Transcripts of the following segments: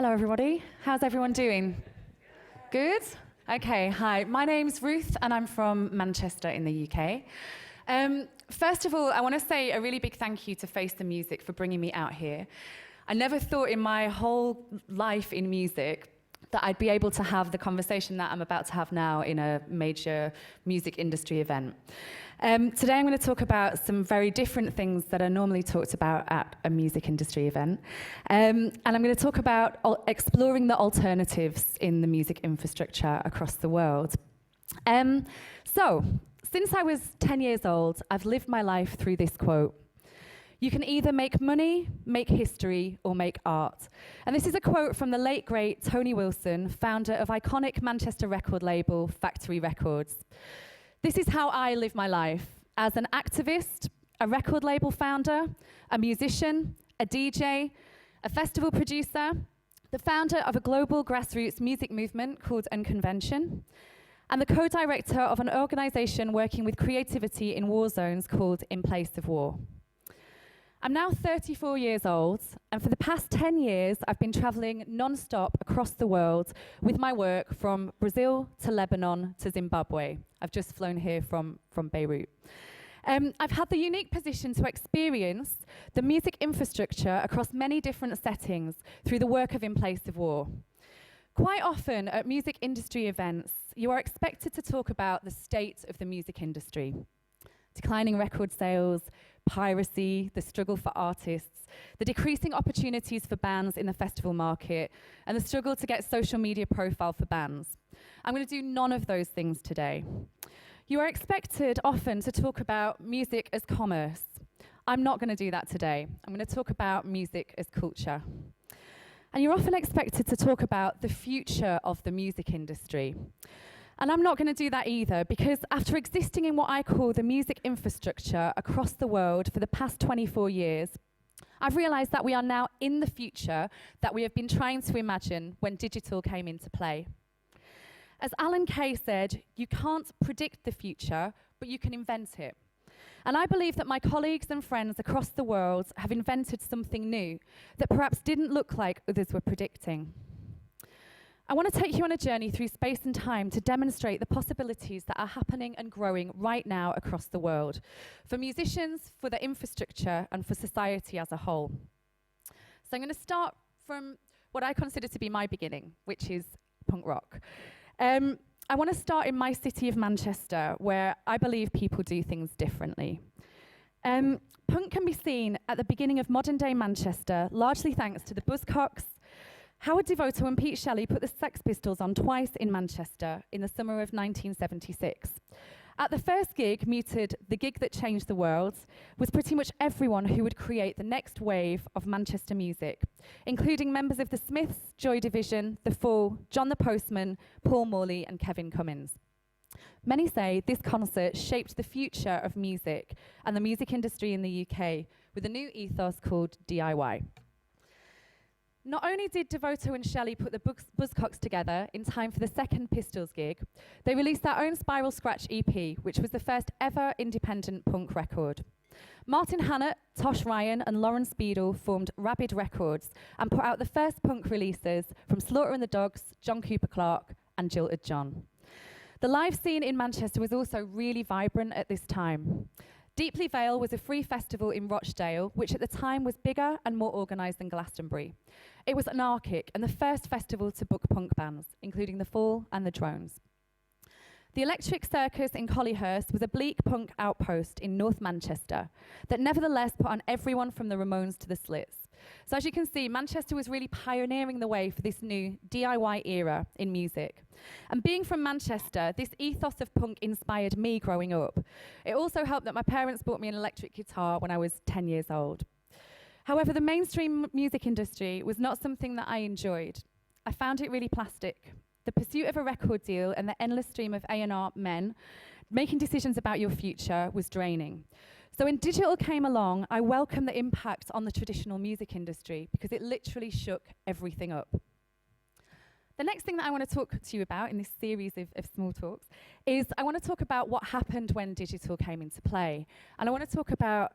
Hello, everybody. How's everyone doing? Good? Okay, hi. My name's Ruth, and I'm from Manchester in the UK. First of all, I want to say a really big thank you to Face the Music for bringing me out here. I never thought in my whole life in music that I'd be able to have the conversation that I'm about to have now in a major music industry event. Today I'm going to talk about some very different things that are normally talked about at a music industry event. And I'm going to talk about exploring the alternatives in the music infrastructure across the world. So, since I was 10 years old, I've lived my life through this quote. You can either make money, make history, or make art. And this is a quote from the late, great Tony Wilson, founder of iconic Manchester record label Factory Records. This is how I live my life, as an activist, a record label founder, a musician, a DJ, a festival producer, the founder of a global grassroots music movement called Unconvention, and the co-director of an organization working with creativity in war zones called In Place of War. I'm now 34 years old, and for the past 10 years, I've been traveling non-stop across the world with my work from Brazil to Lebanon to Zimbabwe. I've just flown here from Beirut. I've had the unique position to experience the music infrastructure across many different settings through the work of In Place of War. Quite often at music industry events, you are expected to talk about the state of the music industry. Declining record sales, piracy, the struggle for artists, the decreasing opportunities for bands in the festival market, and the struggle to get social media profile for bands. I'm going to do none of those things today. You are expected often to talk about music as commerce. I'm not going to do that today. I'm going to talk about music as culture. And you're often expected to talk about the future of the music industry. And I'm not going to do that either, because after existing in what I call the music infrastructure across the world for the past 24 years, I've realized that we are now in the future that we have been trying to imagine when digital came into play. As Alan Kay said, you can't predict the future, but you can invent it. And I believe that my colleagues and friends across the world have invented something new that perhaps didn't look like others were predicting. I want to take you on a journey through space and time to demonstrate the possibilities that are happening and growing right now across the world, for musicians, for the infrastructure, and for society as a whole. So I'm going to start from what I consider to be my beginning, which is punk rock. I want to start in my city of Manchester, where I believe people do things differently. Punk can be seen at the beginning of modern-day Manchester, largely thanks to the Buzzcocks. Howard Devoto and Pete Shelley put the Sex Pistols on twice in Manchester in the summer of 1976. At the first gig, muted The Gig That Changed the World, was pretty much everyone who would create the next wave of Manchester music, including members of the Smiths, Joy Division, The Fall, John the Postman, Paul Morley and Kevin Cummins. Many say this concert shaped the future of music and the music industry in the UK with a new ethos called DIY. Not only did Devoto and Shelley put the Buzzcocks together in time for the second Pistols gig, they released their own Spiral Scratch EP, which was the first ever independent punk record. Martin Hannett, Tosh Ryan and Lauren Speedle formed Rabid Records and put out the first punk releases from Slaughter and the Dogs, John Cooper Clarke and Jilted John. The live scene in Manchester was also really vibrant at this time. Deeply Vale was a free festival in Rochdale, which at the time was bigger and more organised than Glastonbury. It was anarchic and the first festival to book punk bands, including The Fall and The Drones. The Electric Circus in Collyhurst was a bleak punk outpost in North Manchester that nevertheless put on everyone from the Ramones to the Slits. So as you can see, Manchester was really pioneering the way for this new DIY era in music. And being from Manchester, this ethos of punk inspired me growing up. It also helped that my parents bought me an electric guitar when I was 10 years old. However, the mainstream music industry was not something that I enjoyed. I found it really plastic. The pursuit of a record deal and the endless stream of A&R men making decisions about your future was draining. So when digital came along, I welcomed the impact on the traditional music industry because it literally shook everything up. The next thing that I want to talk to you about in this series of small talks is I want to talk about what happened when digital came into play. And I want to talk about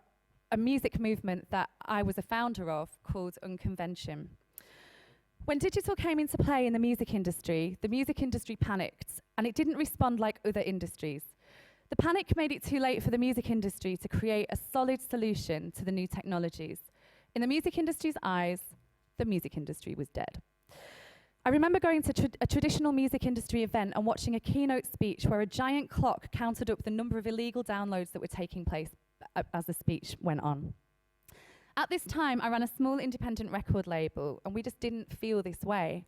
a music movement that I was a founder of called Unconvention. When digital came into play in the music industry panicked, and it didn't respond like other industries. The panic made it too late for the music industry to create a solid solution to the new technologies. In the music industry's eyes, the music industry was dead. I remember going to a traditional music industry event and watching a keynote speech where a giant clock counted up the number of illegal downloads that were taking place as the speech went on. At this time, I ran a small independent record label, and we just didn't feel this way.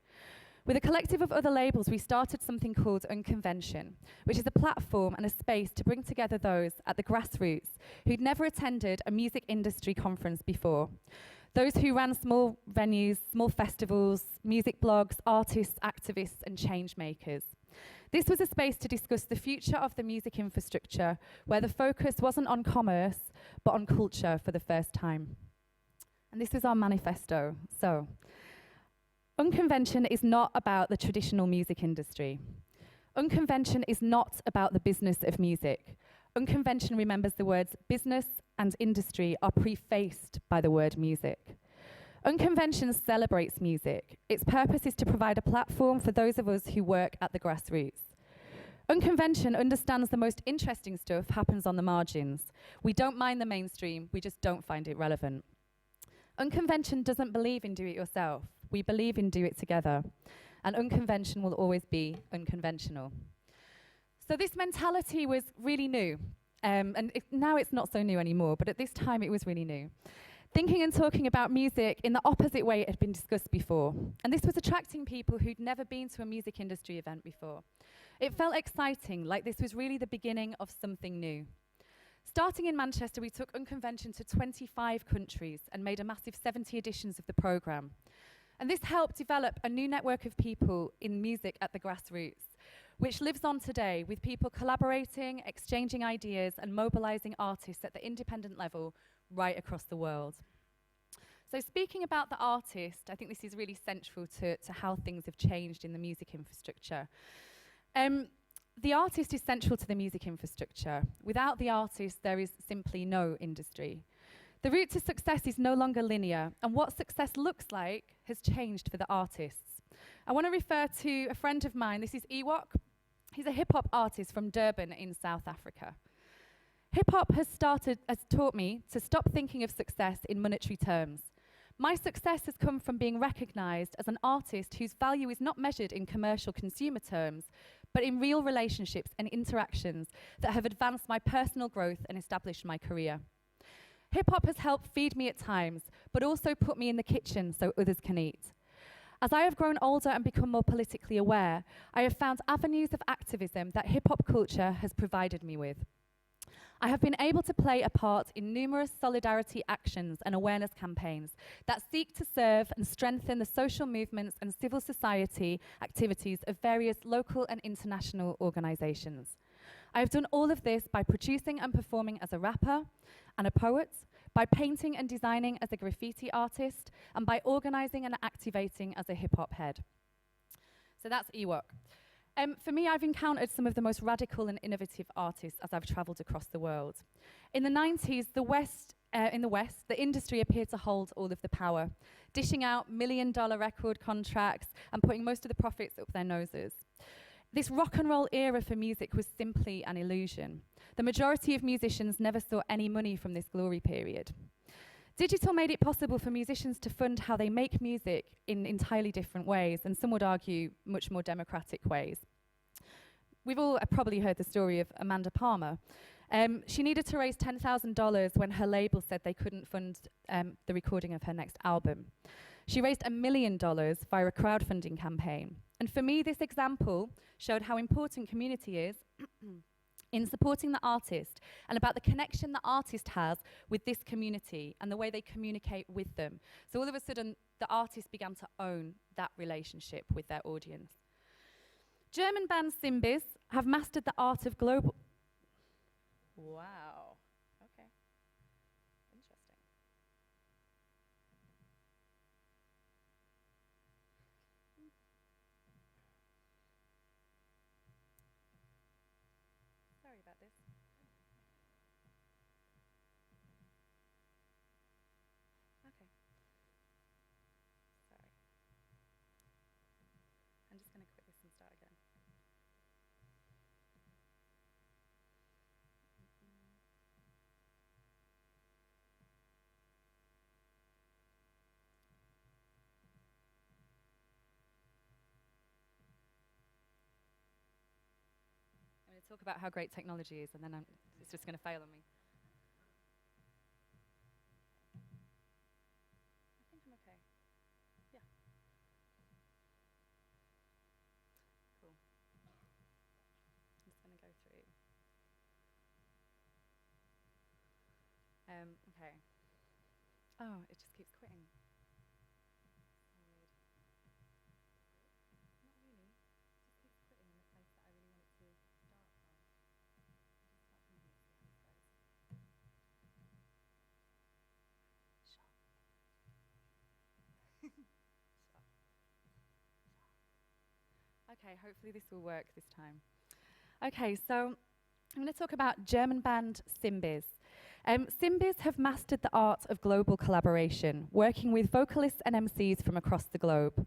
With a collective of other labels, we started something called Unconvention, which is a platform and a space to bring together those at the grassroots who'd never attended a music industry conference before. Those who ran small venues, small festivals, music blogs, artists, activists, and change makers. This was a space to discuss the future of the music infrastructure, where the focus wasn't on commerce, but on culture for the first time. And this is our manifesto. So, Unconvention is not about the traditional music industry. Unconvention is not about the business of music. Unconvention remembers the words business and industry are prefaced by the word music. Unconvention celebrates music. Its purpose is to provide a platform for those of us who work at the grassroots. Unconvention understands the most interesting stuff happens on the margins. We don't mind the mainstream, we just don't find it relevant. Unconvention doesn't believe in do it yourself. We believe in do it together. And unconvention will always be unconventional. So this mentality was really new. Now it's not so new anymore, but at this time it was really new. Thinking and talking about music in the opposite way it had been discussed before. And this was attracting people who'd never been to a music industry event before. It felt exciting, like this was really the beginning of something new. Starting in Manchester, we took Unconvention to 25 countries and made a massive 70 editions of the programme. And this helped develop a new network of people in music at the grassroots, which lives on today with people collaborating, exchanging ideas, and mobilising artists at the independent level right across the world. So speaking about the artist, I think this is really central to how things have changed in the music infrastructure. The artist is central to the music infrastructure. Without the artist, there is simply no industry. The route to success is no longer linear, and what success looks like has changed for the artists. I want to refer to a friend of mine. This is Ewok. He's a hip-hop artist from Durban in South Africa. Hip-hop has taught me to stop thinking of success in monetary terms. My success has come from being recognized as an artist whose value is not measured in commercial consumer terms, but in real relationships and interactions that have advanced my personal growth and established my career. Hip-hop has helped feed me at times, but also put me in the kitchen so others can eat. As I have grown older and become more politically aware, I have found avenues of activism that hip-hop culture has provided me with. I have been able to play a part in numerous solidarity actions and awareness campaigns that seek to serve and strengthen the social movements and civil society activities of various local and international organisations. I have done all of this by producing and performing as a rapper and a poet, by painting and designing as a graffiti artist, and by organising and activating as a hip-hop head. So that's Ewok. For me, I've encountered some of the most radical and innovative artists as I've travelled across the world. In the 90s, in the West, the industry appeared to hold all of the power, dishing out million-dollar record contracts and putting most of the profits up their noses. This rock and roll era for music was simply an illusion. The majority of musicians never saw any money from this glory period. Digital made it possible for musicians to fund how they make music in entirely different ways, and some would argue much more democratic ways. We've all probably heard the story of Amanda Palmer. She needed to raise $10,000 when her label said they couldn't fund the recording of her next album. She raised $1 million via a crowdfunding campaign. And for me, this example showed how important community is in supporting the artist and about the connection the artist has with this community and the way they communicate with them. So all of a sudden, the artist began to own that relationship with their audience. German band Simbis have mastered the art of global... Wow. Okay. Interesting. Sorry about this. Okay. Sorry. I'm just going to quit this and start again. I'm going to talk about how great technology is, and then it's just going to fail on me. I think I'm okay. Yeah. Cool. I'm just going to go through. Okay. Oh, it just keeps quitting. Weird. Not really. It just keeps quitting in the place that I really want it to start from. I'll just start from here, see how this goes. Sure. Sure. Okay, hopefully this will work this time. Okay, so I'm going to talk about German band Simbiz. Simbiz have mastered the art of global collaboration, working with vocalists and MCs from across the globe,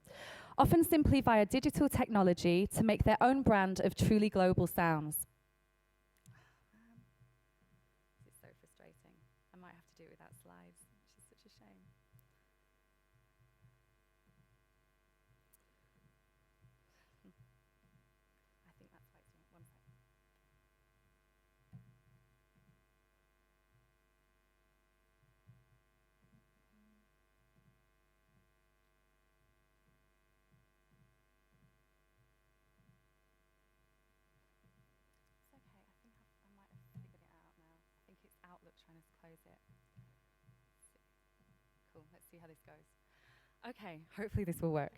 often simply via digital technology to make their own brand of truly global sounds. This is so frustrating. I might have to do it without slides, which is such a shame. I think that's why it's doing it. 1 second. It's okay. I think I might have figured it out now. I think it's Outlook trying to close it. Cool. Let's see how this goes. Okay, hopefully this will work.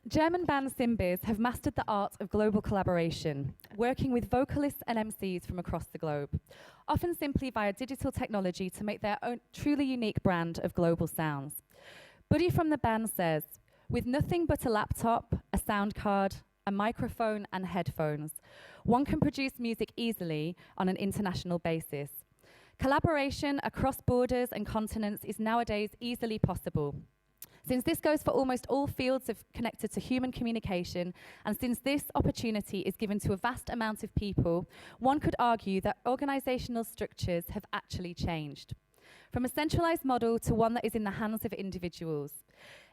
German band Simbiz have mastered the art of global collaboration, working with vocalists and MCs from across the globe, often simply via digital technology to make their own truly unique brand of global sounds. Buddy from the band says, with nothing but a laptop, a sound card, a microphone and headphones, one can produce music easily on an international basis. Collaboration across borders and continents is nowadays easily possible. Since this goes for almost all fields connected to human communication, and since this opportunity is given to a vast amount of people, one could argue that organizational structures have actually changed, from a centralized model to one that is in the hands of individuals.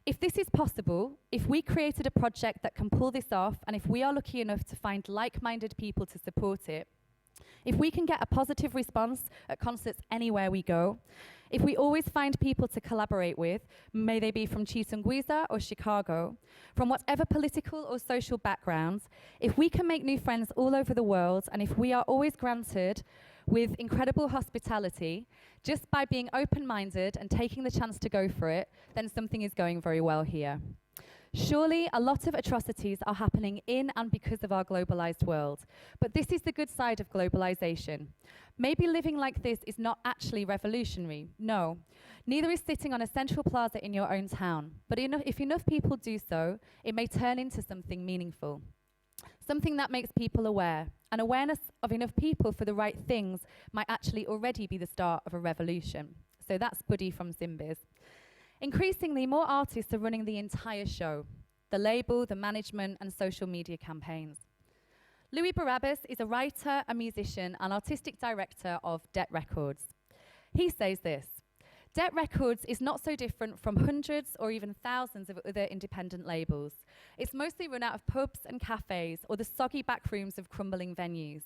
If this is possible, if we created a project that can pull this off, and if we are lucky enough to find like-minded people to support it, if we can get a positive response at concerts anywhere we go, if we always find people to collaborate with, may they be from Chitunguiza or Chicago, from whatever political or social backgrounds, if we can make new friends all over the world, and if we are always granted with incredible hospitality, just by being open-minded and taking the chance to go for it, then something is going very well here. Surely, a lot of atrocities are happening in and because of our globalized world. But this is the good side of globalization. Maybe living like this is not actually revolutionary. No. Neither is sitting on a central plaza in your own town. But if enough people do so, it may turn into something meaningful. Something that makes people aware. An awareness of enough people for the right things might actually already be the start of a revolution. So that's Buddy from Simbiz. Increasingly, more artists are running the entire show, the label, the management, and social media campaigns. Louis Barabbas is a writer, a musician, and artistic director of Det Records. He says this, Det Records is not so different from hundreds or even thousands of other independent labels. It's mostly run out of pubs and cafes or the soggy back rooms of crumbling venues.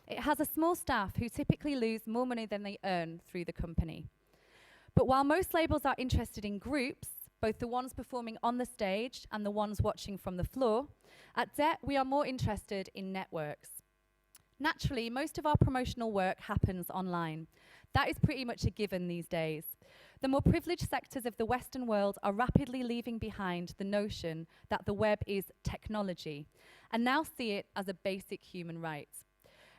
It has a small staff who typically lose more money than they earn through the company. But while most labels are interested in groups, both the ones performing on the stage and the ones watching from the floor, at Det we are more interested in networks. Naturally, most of our promotional work happens online. That is pretty much a given these days. The more privileged sectors of the Western world are rapidly leaving behind the notion that the web is technology, and now see it as a basic human right.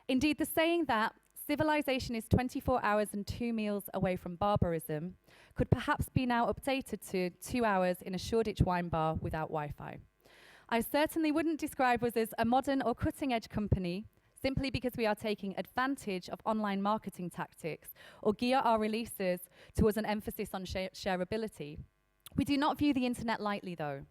Indeed, the saying that civilization is 24 hours and 2 meals away from barbarism could perhaps be now updated to 2 hours in a Shoreditch wine bar without Wi-Fi. I certainly wouldn't describe us as a modern or cutting-edge company simply because we are taking advantage of online marketing tactics or gear our releases towards an emphasis on shareability. We do not view the internet lightly, though.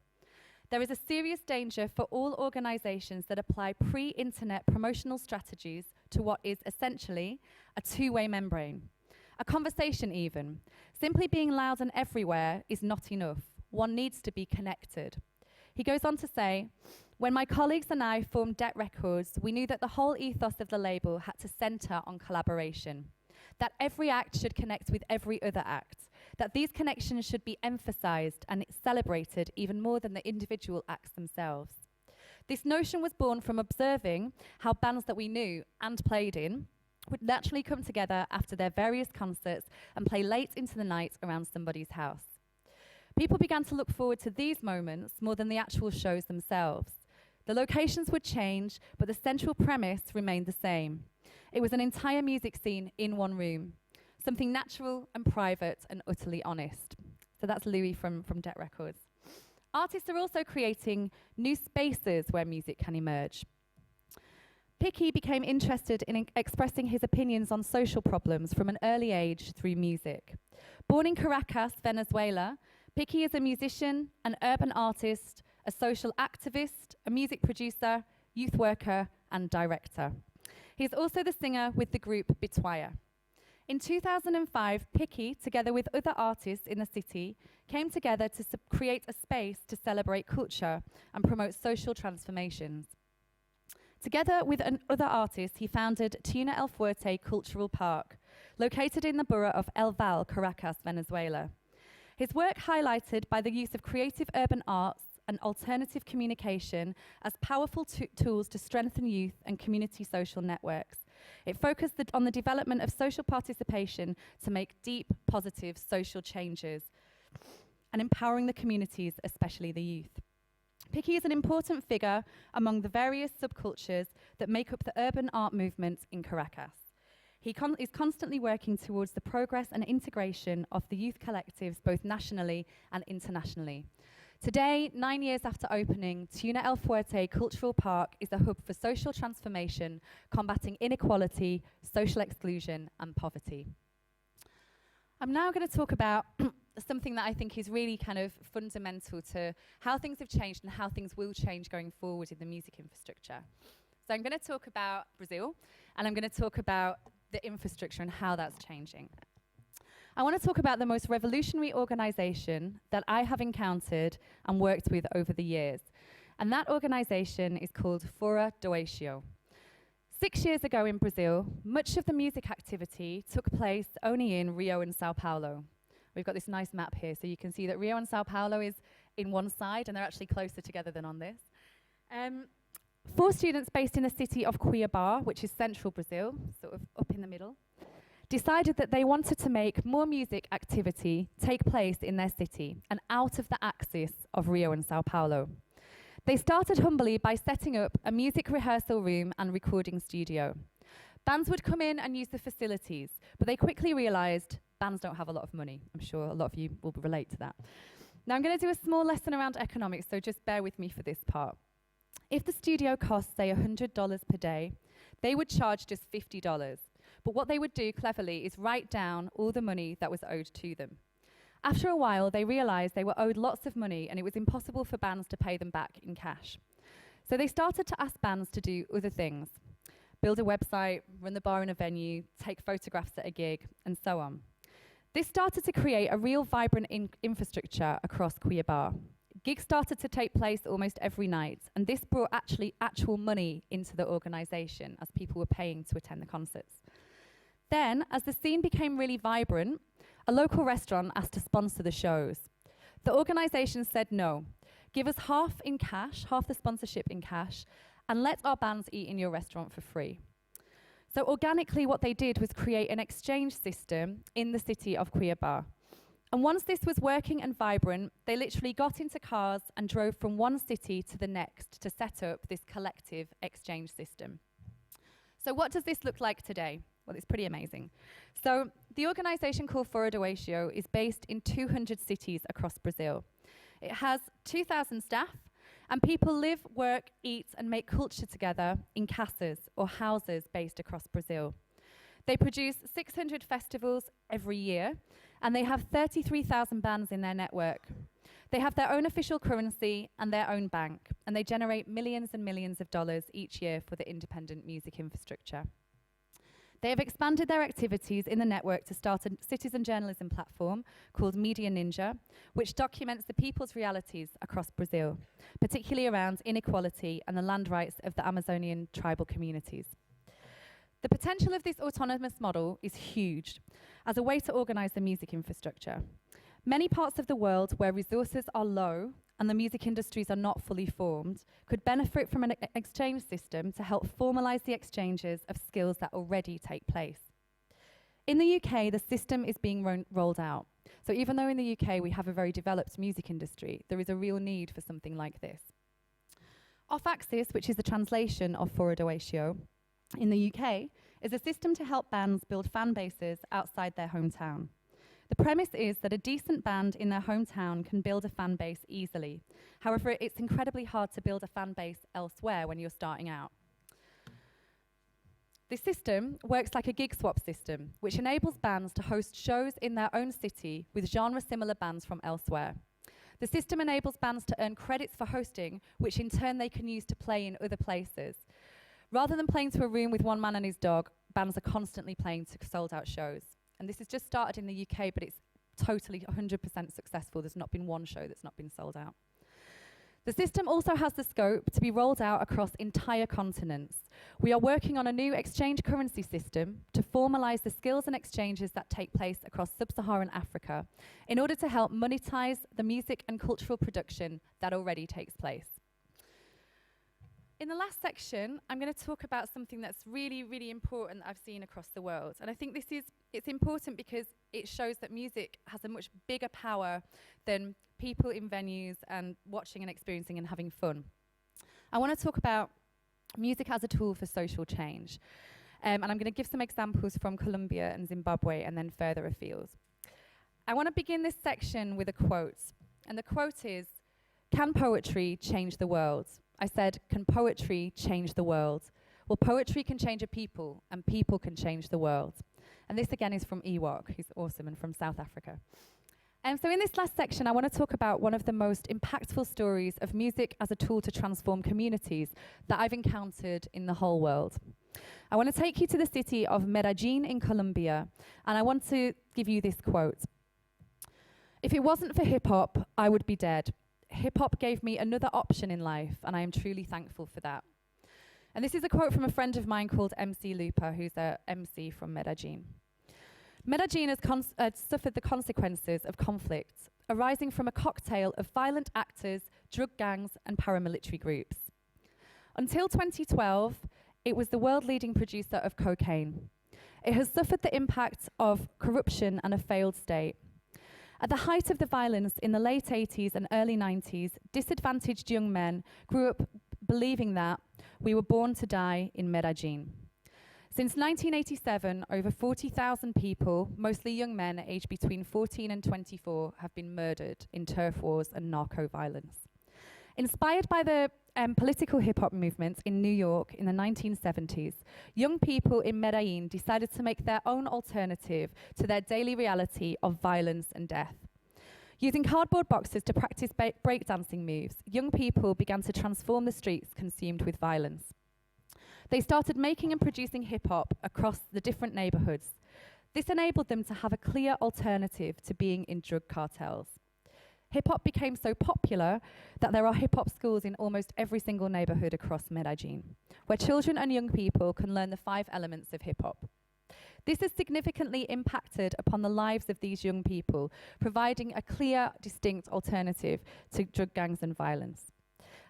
There is a serious danger for all organizations that apply pre-internet promotional strategies to what is essentially a two-way membrane, a conversation even. Simply being loud and everywhere is not enough. One needs to be connected. He goes on to say, when my colleagues and I formed Det Records, we knew that the whole ethos of the label had to center on collaboration, that every act should connect with every other act, that these connections should be emphasized and celebrated even more than the individual acts themselves. This notion was born from observing how bands that we knew and played in would naturally come together after their various concerts and play late into the night around somebody's house. People began to look forward to these moments more than the actual shows themselves. The locations would change, but the central premise remained the same. It was an entire music scene in one room, something natural and private and utterly honest. So that's Louis from Det Records. Artists are also creating new spaces where music can emerge. Picky became interested in expressing his opinions on social problems from an early age through music. Born in Caracas, Venezuela, Picky is a musician, an urban artist, a social activist, a music producer, youth worker, and director. He's also the singer with the group Bituaya. In 2005, Picky, together with other artists in the city, came together to create a space to celebrate culture and promote social transformations. Together with other artists, he founded Tuna El Fuerte Cultural Park, located in the borough of El Val, Caracas, Venezuela. His work highlighted by the use of creative urban arts and alternative communication as powerful tools to strengthen youth and community social networks. It focused on the development of social participation to make deep, positive social changes and empowering the communities, especially the youth. Picky is an important figure among the various subcultures that make up the urban art movement in Caracas. He is constantly working towards the progress and integration of the youth collectives both nationally and internationally. Today, 9 years after opening, Tuna El Fuerte Cultural Park is a hub for social transformation, combating inequality, social exclusion, and poverty. I'm now going to talk about something that I think is really kind of fundamental to how things have changed and how things will change going forward in the music infrastructure. So I'm going to talk about Brazil, and I'm going to talk about the infrastructure and how that's changing. I want to talk about the most revolutionary organization that I have encountered and worked with over the years. And that organization is called Fora do Eixo. 6 years ago in Brazil, much of the music activity took place only in Rio and Sao Paulo. We've got this nice map here, so you can see that Rio and Sao Paulo is in one side, and they're actually closer together than on this. 4 students based in the city of Cuiabá, which is central Brazil, sort of up in the middle, decided that they wanted to make more music activity take place in their city and out of the axis of Rio and Sao Paulo. They started humbly by setting up a music rehearsal room and recording studio. Bands would come in and use the facilities, but they quickly realized bands don't have a lot of money. I'm sure a lot of you will relate to that. Now I'm going to do a small lesson around economics, so just bear with me for this part. If the studio costs, say, $100 per day, they would charge just $50. But what they would do cleverly is write down all the money that was owed to them. After a while, they realized they were owed lots of money and it was impossible for bands to pay them back in cash. So they started to ask bands to do other things: build a website, run the bar in a venue, take photographs at a gig, and so on. This started to create a real vibrant infrastructure across Cuiabá. Gigs started to take place almost every night, and this brought actual money into the organization as people were paying to attend the concerts. Then, as the scene became really vibrant, a local restaurant asked to sponsor the shows. The organization said no. Give us half in cash, half the sponsorship in cash, and let our bands eat in your restaurant for free. So organically what they did was create an exchange system in the city of Cuiabá. And once this was working and vibrant, they literally got into cars and drove from one city to the next to set up this collective exchange system. So what does this look like today? Well, it's pretty amazing. So the organization called Fora do Eixo is based in 200 cities across Brazil. It has 2,000 staff, and people live, work, eat, and make culture together in casas or houses based across Brazil. They produce 600 festivals every year, and they have 33,000 bands in their network. They have their own official currency and their own bank, and they generate millions and millions of dollars each year for the independent music infrastructure. They have expanded their activities in the network to start a citizen journalism platform called Media Ninja, which documents the people's realities across Brazil, particularly around inequality and the land rights of the Amazonian tribal communities. The potential of this autonomous model is huge as a way to organize the music infrastructure. Many parts of the world where resources are low and the music industries are not fully formed could benefit from an exchange system to help formalize the exchanges of skills that already take place. In the UK, the system is being rolled out. So even though in the UK we have a very developed music industry, there is a real need for something like this. Off-Axis, which is the translation of Fora do Eixo in the UK, is a system to help bands build fan bases outside their hometown. The premise is that a decent band in their hometown can build a fan base easily. However, it's incredibly hard to build a fan base elsewhere when you're starting out. This system works like a gig swap system, which enables bands to host shows in their own city with genre-similar bands from elsewhere. The system enables bands to earn credits for hosting, which in turn they can use to play in other places. Rather than playing to a room with one man and his dog, bands are constantly playing to sold-out shows. And this has just started in the UK, but it's totally 100% successful. There's not been one show that's not been sold out. The system also has the scope to be rolled out across entire continents. We are working on a new exchange currency system to formalize the skills and exchanges that take place across sub-Saharan Africa in order to help monetize the music and cultural production that already takes place. In the last section, I'm going to talk about something that's really, really important that I've seen across the world. And I think it's important because it shows that music has a much bigger power than people in venues and watching and experiencing and having fun. I want to talk about music as a tool for social change. And I'm going to give some examples from Colombia and Zimbabwe and then further afield. I want to begin this section with a quote. And the quote is, "Can poetry change the world?" I said, can poetry change the world? Well, poetry can change a people, and people can change the world. And this again is from Ewok, who's awesome, and from South Africa. And so in this last section, I want to talk about one of the most impactful stories of music as a tool to transform communities that I've encountered in the whole world. I want to take you to the city of Medellin in Colombia, and I want to give you this quote. "If it wasn't for hip-hop, I would be dead. Hip-hop gave me another option in life, and I am truly thankful for that." And this is a quote from a friend of mine called MC Lupa, who's a MC from Medellin. Medellin has suffered the consequences of conflict arising from a cocktail of violent actors, drug gangs, and paramilitary groups. Until 2012, it was the world-leading producer of cocaine. It has suffered the impact of corruption and a failed state. At the height of the violence in the late 80s and early 90s, disadvantaged young men grew up believing that we were born to die in Medellin. Since 1987, over 40,000 people, mostly young men aged between 14 and 24, have been murdered in turf wars and narco violence. Inspired by the political hip-hop movement in New York in the 1970s, young people in Medellin decided to make their own alternative to their daily reality of violence and death. Using cardboard boxes to practice breakdancing moves, young people began to transform the streets consumed with violence. They started making and producing hip-hop across the different neighborhoods. This enabled them to have a clear alternative to being in drug cartels. Hip-hop became so popular that there are hip-hop schools in almost every single neighborhood across Medellin, where children and young people can learn the 5 elements of hip-hop. This has significantly impacted upon the lives of these young people, providing a clear, distinct alternative to drug gangs and violence.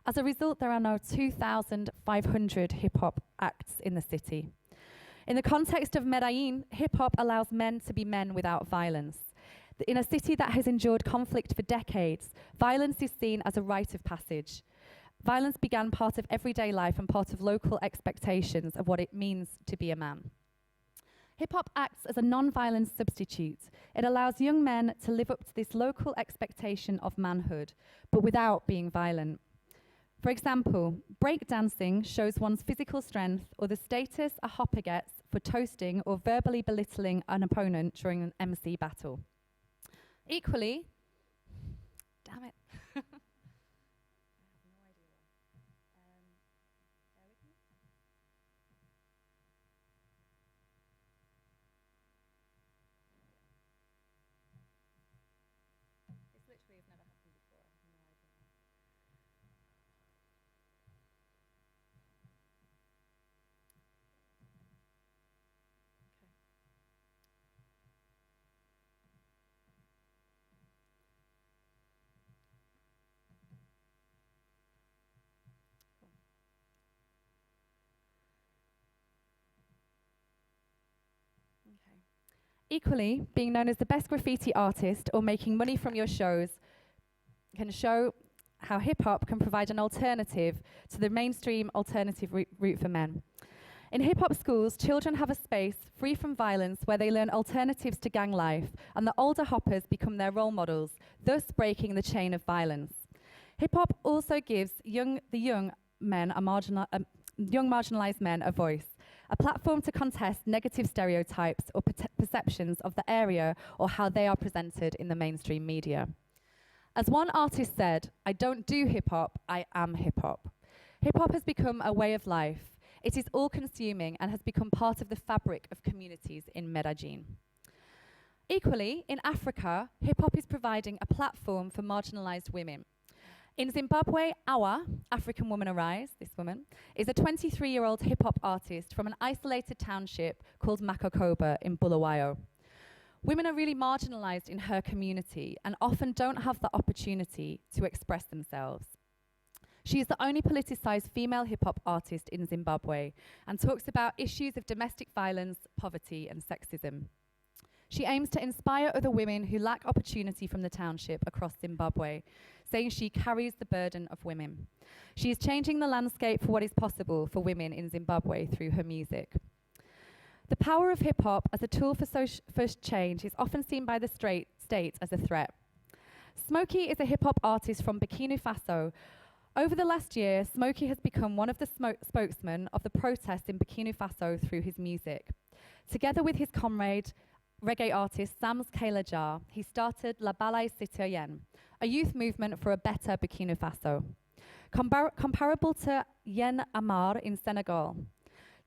As a result, there are now 2,500 hip-hop acts in the city. In the context of Medellin, hip-hop allows men to be men without violence. In a city that has endured conflict for decades, violence is seen as a rite of passage. Violence began part of everyday life and part of local expectations of what it means to be a man. Hip-hop acts as a non-violent substitute. It allows young men to live up to this local expectation of manhood, but without being violent. For example, breakdancing shows one's physical strength or the status a hopper gets for toasting or verbally belittling an opponent during an MC battle. Equally, damn it. Equally, being known as the best graffiti artist or making money from your shows can show how hip-hop can provide an alternative to the mainstream alternative route for men. In hip-hop schools, children have a space free from violence where they learn alternatives to gang life, and the older hoppers become their role models, thus breaking the chain of violence. Hip-hop also gives young marginalized men a voice, a platform to contest negative stereotypes or perceptions of the area or how they are presented in the mainstream media. As one artist said, "I don't do hip-hop, I am hip-hop." Hip-hop has become a way of life. It is all-consuming and has become part of the fabric of communities in Medellin. Equally, in Africa, hip-hop is providing a platform for marginalized women. In Zimbabwe, Awa, African Woman Arise, this woman, is a 23-year-old hip-hop artist from an isolated township called Makokoba in Bulawayo. Women are really marginalized in her community and often don't have the opportunity to express themselves. She is the only politicized female hip-hop artist in Zimbabwe and talks about issues of domestic violence, poverty, and sexism. She aims to inspire other women who lack opportunity from the township across Zimbabwe, saying she carries the burden of women. She is changing the landscape for what is possible for women in Zimbabwe through her music. The power of hip-hop as a tool for change is often seen by the state as a threat. Smokey is a hip-hop artist from Burkina Faso. Over the last year, Smokey has become one of the spokesmen of the protest in Burkina Faso through his music. Together with his comrade, reggae artist Sams Kalajar, he started La Balaye Citoyenne, a youth movement for a better Burkina Faso. Comparable to Yen Amar in Senegal.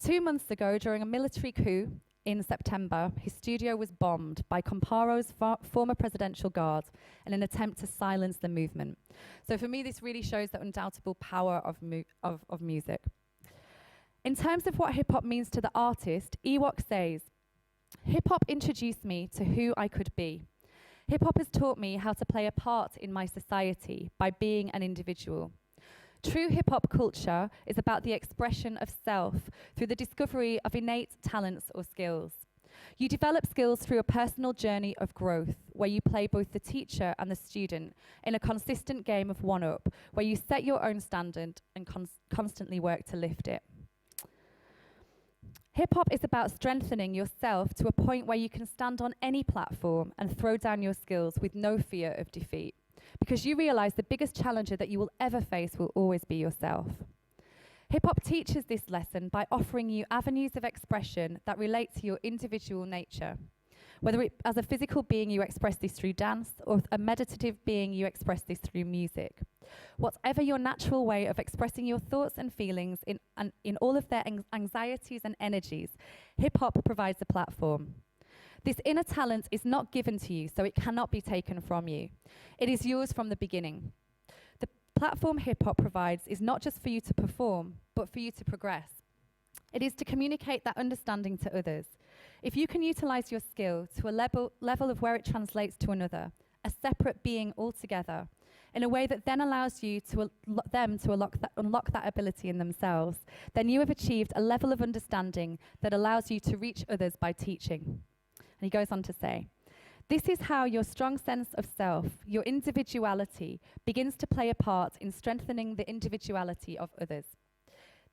2 months ago, during a military coup in September, his studio was bombed by Comparo's former presidential guard in an attempt to silence the movement. So for me, this really shows the undoubtable power of music. In terms of what hip-hop means to the artist, Ewok says, "Hip-hop introduced me to who I could be. Hip-hop has taught me how to play a part in my society by being an individual. True hip-hop culture is about the expression of self through the discovery of innate talents or skills. You develop skills through a personal journey of growth, where you play both the teacher and the student in a consistent game of one-up, where you set your own standard and constantly work to lift it. Hip-hop is about strengthening yourself to a point where you can stand on any platform and throw down your skills with no fear of defeat, because you realize the biggest challenger that you will ever face will always be yourself. Hip-hop teaches this lesson by offering you avenues of expression that relate to your individual nature. Whether as a physical being you express this through dance, or a meditative being you express this through music. Whatever your natural way of expressing your thoughts and feelings in all of their anxieties and energies, hip-hop provides a platform. This inner talent is not given to you, so it cannot be taken from you. It is yours from the beginning. The platform hip-hop provides is not just for you to perform, but for you to progress. It is to communicate that understanding to others. If you can utilize your skill to a level of where it translates to another, a separate being altogether, in a way that then allows you to unlock that ability in themselves, then you have achieved a level of understanding that allows you to reach others by teaching. And he goes on to say, this is how your strong sense of self, your individuality, begins to play a part in strengthening the individuality of others.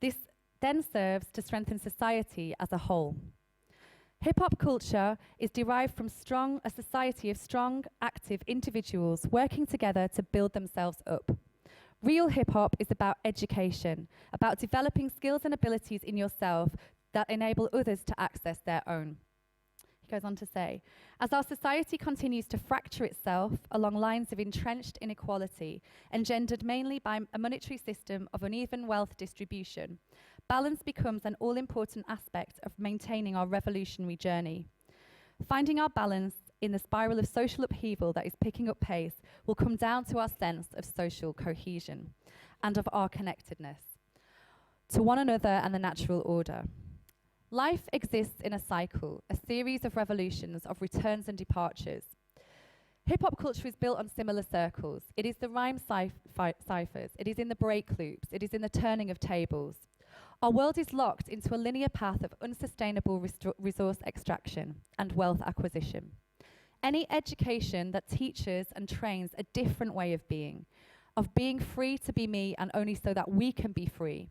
This then serves to strengthen society as a whole. Hip-hop culture is derived from a society of strong, active individuals working together to build themselves up. Real hip-hop is about education, about developing skills and abilities in yourself that enable others to access their own. He goes on to say, as our society continues to fracture itself along lines of entrenched inequality, engendered mainly by a monetary system of uneven wealth distribution, balance becomes an all-important aspect of maintaining our revolutionary journey. Finding our balance in the spiral of social upheaval that is picking up pace will come down to our sense of social cohesion and of our connectedness to one another and the natural order. Life exists in a cycle, a series of revolutions, of returns and departures. Hip-hop culture is built on similar circles. It is the rhyme ciphers. It is in the break loops. It is in the turning of tables. Our world is locked into a linear path of unsustainable resource extraction and wealth acquisition. Any education that teaches and trains a different way of being free to be me and only so that we can be free,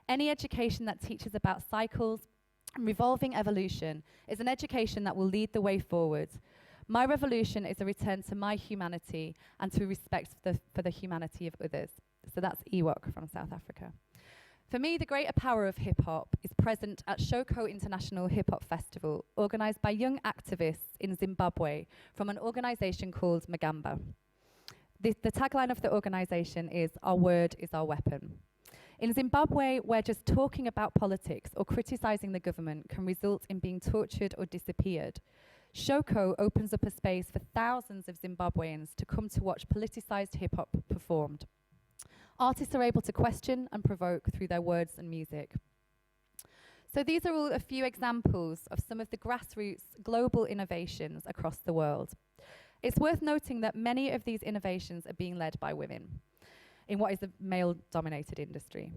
any education that teaches about cycles and revolving evolution is an education that will lead the way forward. My revolution is a return to my humanity and to respect for the humanity of others. So that's Ewok from South Africa. For me, the greater power of hip-hop is present at Shoko International Hip-Hop Festival, organised by young activists in Zimbabwe from an organisation called Magamba. The tagline of the organisation is, "Our word is our weapon." In Zimbabwe, where just talking about politics or criticising the government can result in being tortured or disappeared, Shoko opens up a space for thousands of Zimbabweans to come to watch politicised hip-hop performed. Artists are able to question and provoke through their words and music. So these are all a few examples of some of the grassroots global innovations across the world. It's worth noting that many of these innovations are being led by women in what is a male-dominated industry.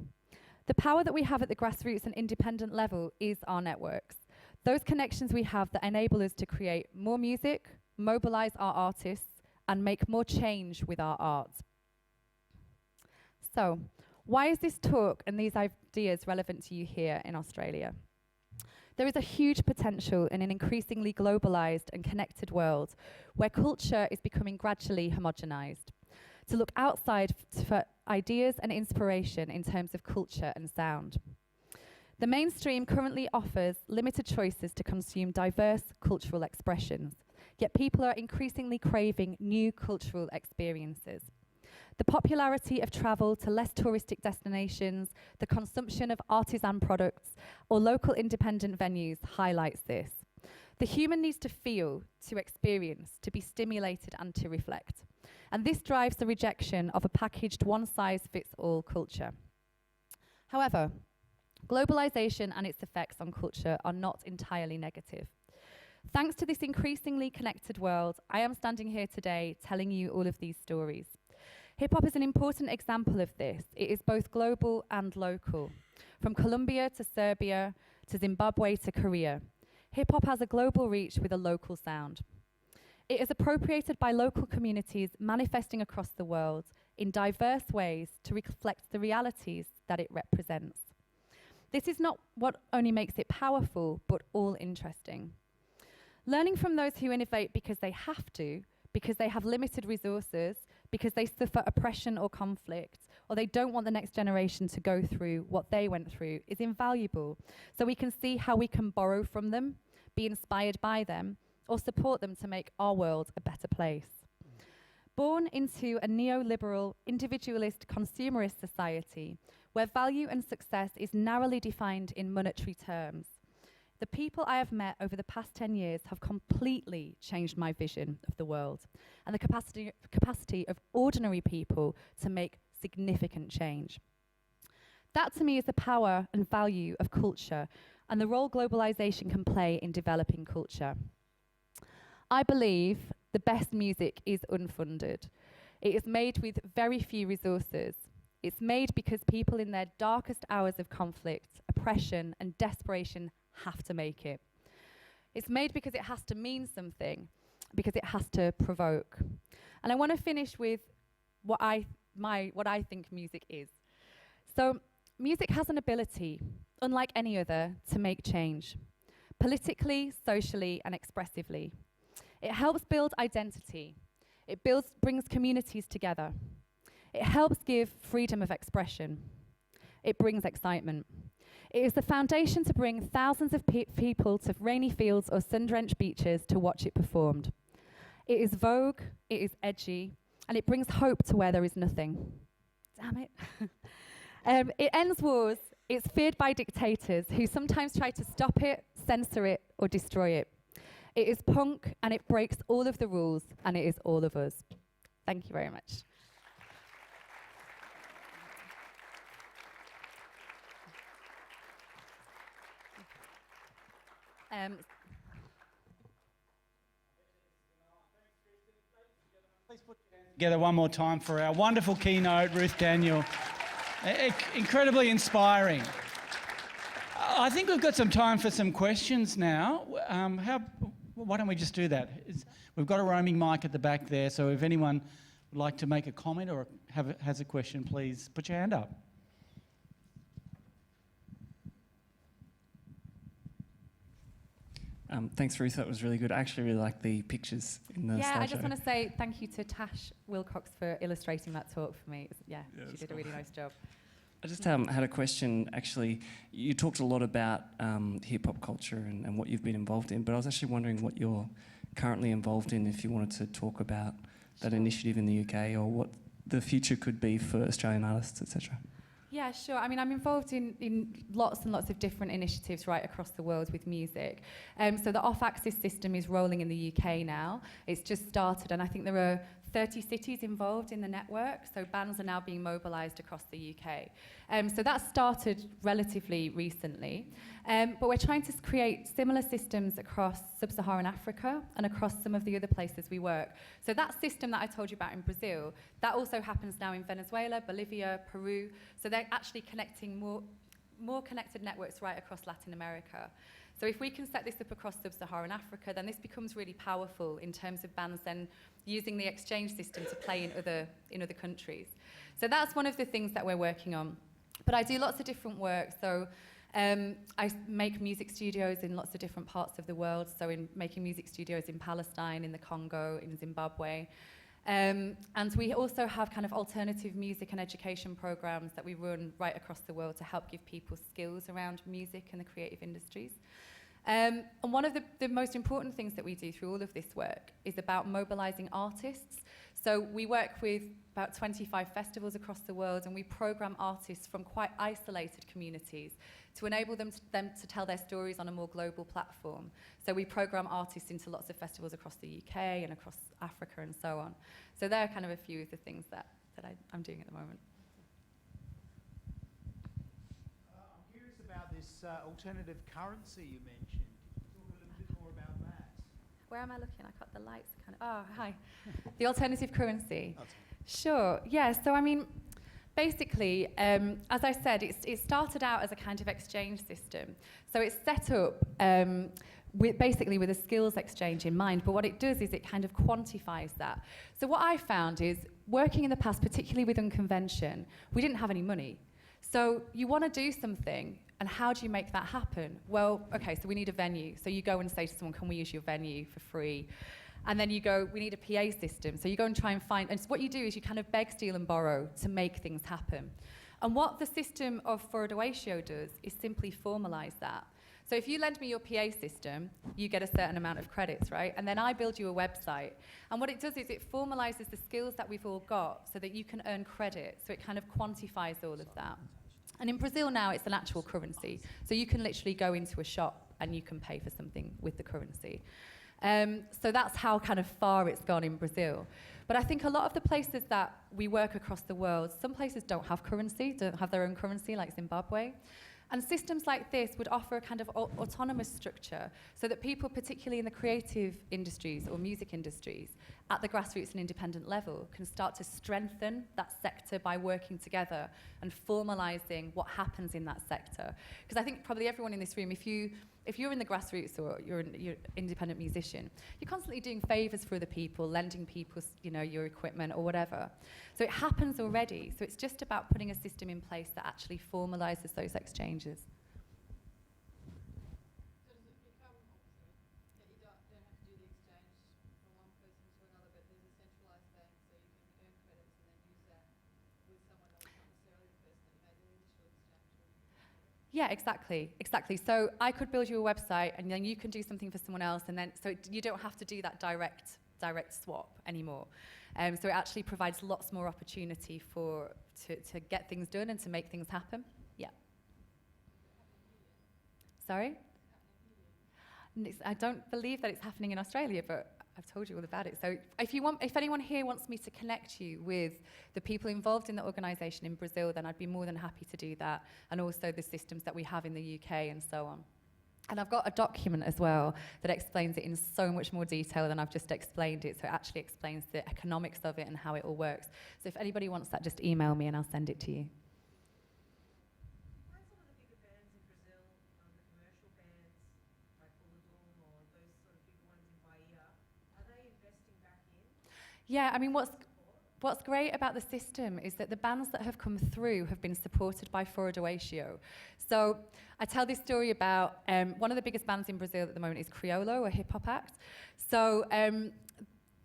The power that we have at the grassroots and independent level is our networks. Those connections we have that enable us to create more music, mobilize our artists, and make more change with our art. So, why is this talk and these ideas relevant to you here in Australia? There is a huge potential in an increasingly globalized and connected world where culture is becoming gradually homogenized. To look outside for ideas and inspiration in terms of culture and sound. The mainstream currently offers limited choices to consume diverse cultural expressions, yet people are increasingly craving new cultural experiences. The popularity of travel to less touristic destinations, the consumption of artisan products, or local independent venues highlights this. The human needs to feel, to experience, to be stimulated and to reflect. And this drives the rejection of a packaged one-size-fits-all culture. However, globalization and its effects on culture are not entirely negative. Thanks to this increasingly connected world, I am standing here today telling you all of these stories. Hip-hop is an important example of this. It is both global and local. From Colombia to Serbia, to Zimbabwe to Korea, hip-hop has a global reach with a local sound. It is appropriated by local communities manifesting across the world in diverse ways to reflect the realities that it represents. This is not what only makes it powerful, but all interesting. Learning from those who innovate because they have to, because they have limited resources, because they suffer oppression or conflict, or they don't want the next generation to go through what they went through, is invaluable. So we can see how we can borrow from them, be inspired by them, or support them to make our world a better place. Born into a neoliberal, individualist, consumerist society, where value and success is narrowly defined in monetary terms, the people I have met over the past 10 years have completely changed my vision of the world and the capacity of ordinary people to make significant change. That to me is the power and value of culture and the role globalization can play in developing culture. I believe the best music is unfunded. It is made with very few resources. It's made because people in their darkest hours of conflict, oppression, and desperation have to make it. It's made because it has to mean something, because it has to provoke. And I want to finish with what I think music is. So, music has an ability, unlike any other, to make change, politically, socially, and expressively. It helps build identity. It brings communities together. It helps give freedom of expression. It brings excitement. It is the foundation to bring thousands of people to rainy fields or sun-drenched beaches to watch it performed. It is vogue, it is edgy, and it brings hope to where there is nothing. Damn it. It ends wars. It's feared by dictators who sometimes try to stop it, censor it, or destroy it. It is punk, and it breaks all of the rules, and it is all of us. Thank you very much. Please put your hands together one more time for our wonderful keynote, Ruth Daniel. Incredibly inspiring. I think we've got some time for some questions now. Why don't we just do that? We've got a roaming mic at the back there, so if anyone would like to make a comment or has a question, please put your hand up. Thanks, Ruth. That was really good. I actually really like the pictures in the slideshow. Yeah, I just want to say thank you to Tash Wilcox for illustrating that talk for me. She did a really nice job. I just had a question, actually. You talked a lot about hip-hop culture and what you've been involved in, but I was actually wondering what you're currently involved in, if you wanted to talk about that initiative in the UK or what the future could be for Australian artists, etc. Yeah, sure. I mean, I'm involved in lots and lots of different initiatives right across the world with music. So the off-axis system is rolling in the UK now. It's just started, and I think there are 30 cities involved in the network, so bands are now being mobilised across the UK. So that started relatively recently, but we're trying to create similar systems across sub-Saharan Africa and across some of the other places we work. So that system that I told you about in Brazil, that also happens now in Venezuela, Bolivia, Peru, so they're actually connecting more connected networks right across Latin America. So if we can set this up across sub-Saharan Africa, then this becomes really powerful in terms of bands then using the exchange system to play in other countries. So that's one of the things that we're working on. But I do lots of different work. So I make music studios in lots of different parts of the world. So in making music studios in Palestine, in the Congo, in Zimbabwe. And we also have kind of alternative music and education programs that we run right across the world to help give people skills around music and the creative industries. And one of the most important things that we do through all of this work is about mobilising artists. So we work with about 25 festivals across the world, and we program artists from quite isolated communities to enable them to tell their stories on a more global platform. So we program artists into lots of festivals across the UK and across Africa and so on. So there are kind of a few of the things that I'm doing at the moment. I'm curious about this alternative currency you mentioned. Can you talk a little bit more about that? Where am I looking? I got the lights kind of... Oh, hi. The alternative currency. Sure. Yeah. So, I mean, basically, as I said, it started out as a kind of exchange system. So it's set up basically with a skills exchange in mind. But what it does is it kind of quantifies that. So what I found is working in the past, particularly with Unconvention, we didn't have any money. So you want to do something, and how do you make that happen? Well, okay, so we need a venue. So you go and say to someone, can we use your venue for free? And then you go, we need a PA system. So you go and try and find, and so what you do is you kind of beg, steal and borrow to make things happen. And what the system of Fora do Eixo does is simply formalise that. So if you lend me your PA system, you get a certain amount of credits, right? And then I build you a website. And what it does is it formalises the skills that we've all got so that you can earn credit. So it kind of quantifies all of that. And in Brazil now, it's an actual currency. So you can literally go into a shop and you can pay for something with the currency. So that's how kind of far it's gone in Brazil. But I think a lot of the places that we work across the world, some places don't have currency, don't have their own currency, like Zimbabwe. And systems like this would offer a kind of autonomous structure so that people, particularly in the creative industries or music industries, at the grassroots and independent level, can start to strengthen that sector by working together and formalising what happens in that sector. Because I think probably everyone in this room, if you're in the grassroots or you're an independent musician, you're constantly doing favours for other people, lending people, your equipment or whatever. So it happens already. So it's just about putting a system in place that actually formalises those exchanges. So does it become opposite, that you don't have to do the exchange from one person to another, but there's a centralised bank so you can earn credits and then use that with someone else, not necessarily the person that you made the initial exchange with? Yeah, exactly. So I could build you a website, and then you can do something for someone else, and then you don't have to do that direct swap anymore. So it actually provides lots more opportunity to get things done and to make things happen. Yeah. Sorry? I don't believe that it's happening in Australia, but I've told you all about it. So if anyone here wants me to connect you with the people involved in the organisation in Brazil, then I'd be more than happy to do that, and also the systems that we have in the UK and so on. And I've got a document as well that explains it in so much more detail than I've just explained it. So it actually explains the economics of it and how it all works. So if anybody wants that, just email me and I'll send it to you. Why are some of the bigger bands in Brazil Yeah, I mean, what's great about the system is that the bands that have come through have been supported by Fora do Eixo. So I tell this story about one of the biggest bands in Brazil at the moment is Criollo, a hip-hop act. So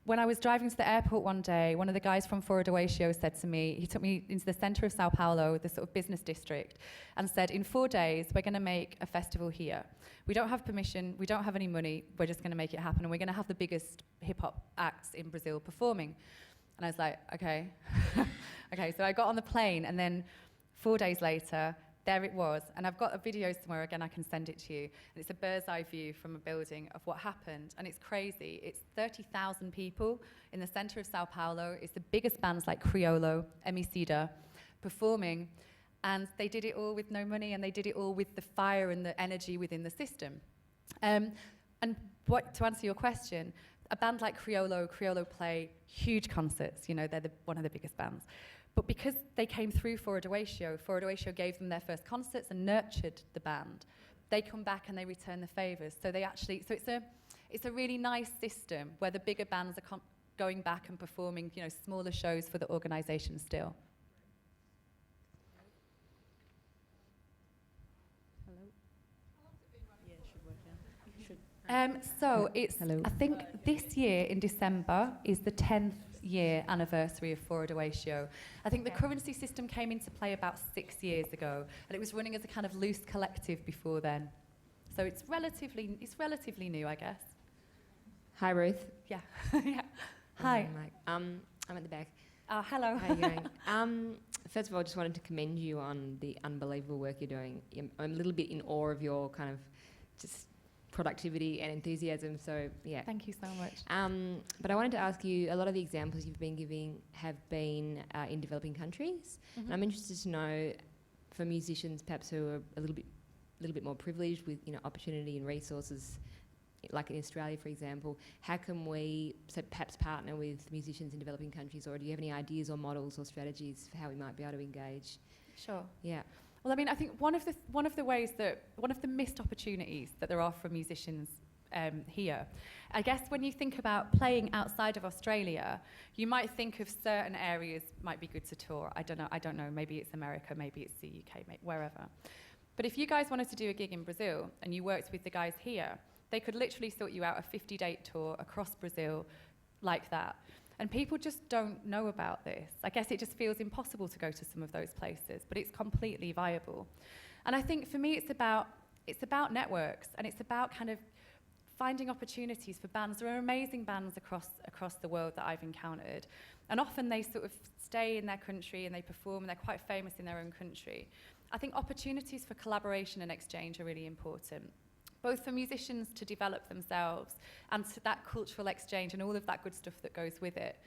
when I was driving to the airport one day, one of the guys from Fora do Eixo said to me, he took me into the center of Sao Paulo, the sort of business district, and said, in 4 days, we're going to make a festival here. We don't have permission, we don't have any money, we're just going to make it happen, and we're going to have the biggest hip-hop acts in Brazil performing. And I was like, okay. Okay, so I got on the plane, and then 4 days later, there it was. And I've got a video somewhere, again, I can send it to you. And it's a bird's eye view from a building of what happened. And it's crazy. It's 30,000 people in the center of Sao Paulo. It's the biggest bands like Criollo, Emicida, performing. And they did it all with no money, and they did it all with the fire and the energy within the system. And to answer your question, a band like Criollo play huge concerts. You know, they're one of the biggest bands. But because they came through Fora do Eixo gave them their first concerts and nurtured the band. They come back and they return the favours. So they actually, so it's a really nice system where the bigger bands are going back and performing, you know, smaller shows for the organisation still. So it's, I think this year in December is the 10th year anniversary of Fora do Eixo. I think the currency system came into play about 6 years ago, and it was running as a kind of loose collective before then. So it's relatively new, I guess. Hi, Ruth. Yeah. Yeah. Hi. I'm at the back. Oh, hello. How are you going? First of all, I just wanted to commend you on the unbelievable work you're doing. I'm a little bit in awe of your kind of just productivity and enthusiasm, so yeah. Thank you so much. But I wanted to ask you, a lot of the examples you've been giving have been in developing countries. Mm-hmm. And I'm interested to know, for musicians perhaps who are a little bit more privileged with, you know, opportunity and resources, like in Australia, for example, how can we perhaps partner with musicians in developing countries, or do you have any ideas or models or strategies for how we might be able to engage? Sure. Yeah. Well, I mean, I think one of the missed opportunities that there are for musicians here, I guess when you think about playing outside of Australia, you might think of certain areas might be good to tour. I don't know. Maybe it's America, maybe it's the UK, wherever. But if you guys wanted to do a gig in Brazil and you worked with the guys here, they could literally sort you out a 50-date tour across Brazil like that. And people just don't know about this. I guess it just feels impossible to go to some of those places, but it's completely viable. And I think for me, it's about networks, and it's about kind of finding opportunities for bands. There are amazing bands across the world that I've encountered, and often they sort of stay in their country and they perform, and they're quite famous in their own country. I think opportunities for collaboration and exchange are really important, both for musicians to develop themselves and to that cultural exchange and all of that good stuff that goes with it.